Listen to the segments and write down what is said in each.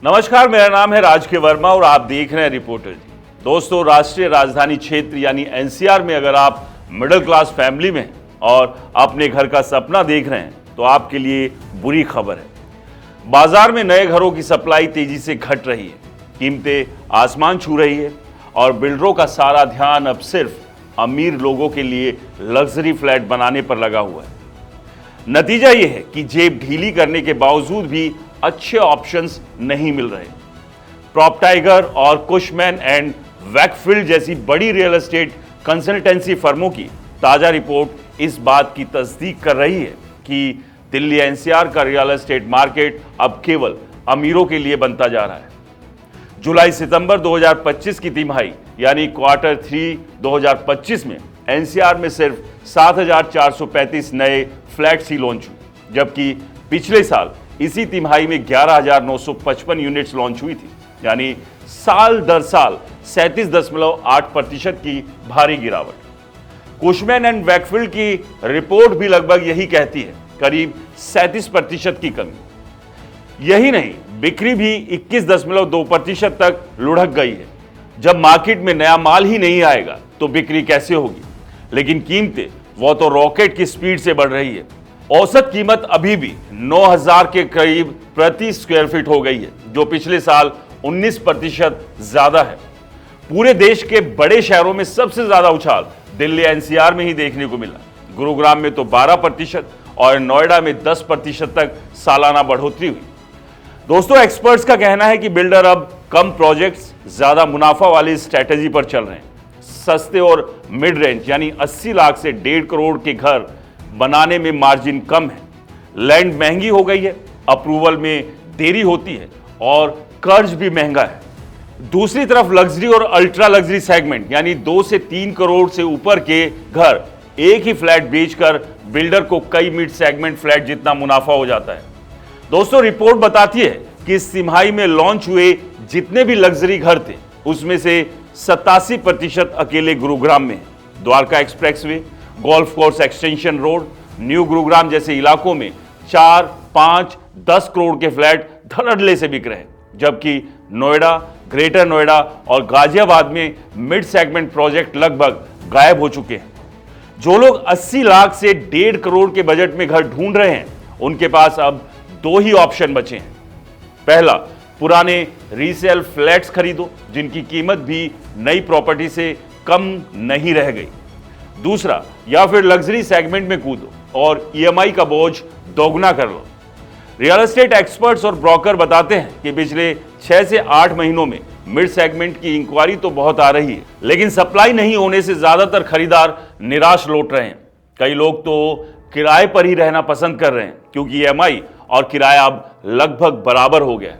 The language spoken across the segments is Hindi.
नमस्कार, मेरा नाम है राजके वर्मा और आप देख रहे हैं रिपोर्टर जी। दोस्तों, राष्ट्रीय राजधानी क्षेत्र यानी एनसीआर में अगर आप मिडिल क्लास फैमिली में और अपने घर का सपना देख रहे हैं तो आपके लिए बुरी खबर है। बाजार में नए घरों की सप्लाई तेजी से घट रही है, कीमतें आसमान छू रही है और बिल्डरों का सारा ध्यान अब सिर्फ अमीर लोगों के लिए लग्जरी फ्लैट बनाने पर लगा हुआ है। नतीजा यह है कि जेब ढीली करने के बावजूद भी अच्छे ऑप्शंस नहीं मिल रहे। प्रॉपटाइगर और कुशमैन एंड वैकफील्ड जैसी बड़ी रियल एस्टेट कंसल्टेंसी फर्मों की ताजा रिपोर्ट इस बात की तस्दीक कर रही है कि दिल्ली एनसीआर का रियल एस्टेट मार्केट अब केवल अमीरों के लिए बनता जा रहा है। जुलाई सितंबर 2025 की तिमाही यानी क्वार्टर 3 2025 में एनसीआर में सिर्फ 7,435 नए फ्लैट्स ही लॉन्च हुए, जबकि पिछले साल इसी तिमाही में 11,955 यूनिट्स लॉन्च हुई थी, यानी साल दर साल 37.8% की भारी गिरावट। कुशमैन एंड वैकफील्ड की रिपोर्ट भी लगभग यही कहती है, करीब 37% की कमी। यही नहीं, बिक्री भी 21.2% तक लुढ़क गई है। जब मार्केट में नया माल ही नहीं आएगा तो बिक्री कैसे होगी? लेकिन कीमतें वो तो रॉकेट की स्पीड से बढ़ रही है। औसत कीमत अभी भी 9,000 के करीब प्रति स्क्वायर फीट हो गई है, जो पिछले साल 19% ज्यादा है। पूरे देश के बड़े शहरों में सबसे ज्यादा उछाल दिल्ली एनसीआर में ही देखने को मिला। गुरुग्राम में तो 12% और नोएडा में 10% तक सालाना बढ़ोतरी हुई। दोस्तों, एक्सपर्ट्स का कहना है कि बिल्डर अब कम प्रोजेक्ट्स, ज्यादा मुनाफा वाली स्ट्रैटेजी पर चल रहे हैं। सस्ते और मिड रेंज यानी 80 लाख से 1.5 करोड़ के घर बनाने में मार्जिन कम है, लैंड महंगी हो गई है, अप्रूवल में देरी होती है और कर्ज भी महंगा है। दूसरी तरफ लग्जरी और अल्ट्रा लग्जरी सेगमेंट यानी 2 से 3 करोड़ से ऊपर के घर एक ही फ्लैट बेचकर बिल्डर को कई मिड सेगमेंट फ्लैट जितना मुनाफा हो जाता है। दोस्तों, रिपोर्ट बताती है कि इस तिमाही में लॉन्च हुए जितने भी लग्जरी घर थे उसमें से 87% अकेले गुरुग्राम में। Dwarka expressway, golf course extension road, new Gurugram जैसे इलाकों में 4, 5, 10 करोड़ के फ्लैट धड़ल्ले से बिक रहे हैं, जबकि नोएडा, ग्रेटर नोएडा और गाजियाबाद में मिड सेगमेंट प्रोजेक्ट लगभग गायब हो चुके हैं। जो लोग 80 लाख से 1.5 करोड़ के बजट में घर ढूंढ रहे हैं उनके पास अब 2 ही ऑप्शन बचे हैं। पहला, पुराने रीसेल फ्लैट्स खरीदो जिनकी कीमत भी नई प्रॉपर्टी से कम नहीं रह गई। दूसरा, या फिर लग्जरी सेगमेंट में कूदो और ईएमआई का बोझ दोगुना कर लो। रियल एस्टेट एक्सपर्ट्स और ब्रोकर बताते हैं कि पिछले 6 से 8 महीनों में मिड सेगमेंट की इंक्वायरी तो बहुत आ रही है, लेकिन सप्लाई नहीं होने से ज्यादातर खरीदार निराश लौट रहे हैं। कई लोग तो किराए पर ही रहना पसंद कर रहे हैं क्योंकि ईएमआई और किराया अब लगभग बराबर हो गया है।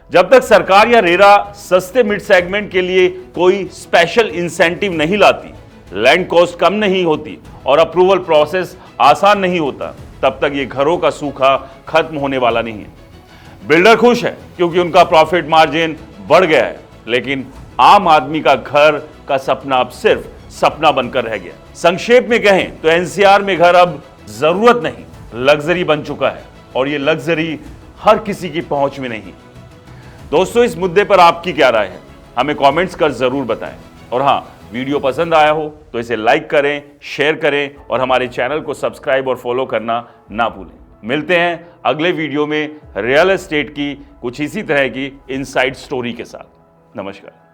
जब तक सरकार या रेरा सस्ते मिड सेगमेंट के लिए कोई स्पेशल इंसेंटिव नहीं लाती, लैंड कॉस्ट कम नहीं होती और अप्रूवल प्रोसेस आसान नहीं होता, तब तक ये घरों का सूखा खत्म होने वाला नहीं है। बिल्डर खुश है क्योंकि उनका प्रॉफिट मार्जिन बढ़ गया है, लेकिन आम आदमी का घर का सपना अब सिर्फ सपना बनकर रह गया। संक्षेप में कहें तो एनसीआर में घर अब जरूरत नहीं, लग्जरी बन चुका है और ये लग्जरी हर किसी की पहुंच में नहीं। दोस्तों, इस मुद्दे पर आपकी क्या राय है? हमें कमेंट्स कर जरूर बताएं। और हाँ, वीडियो पसंद आया हो तो इसे लाइक करें, शेयर करें और हमारे चैनल को सब्सक्राइब और फॉलो करना ना भूलें। मिलते हैं अगले वीडियो में रियल एस्टेट की कुछ इसी तरह की इनसाइड स्टोरी के साथ। नमस्कार।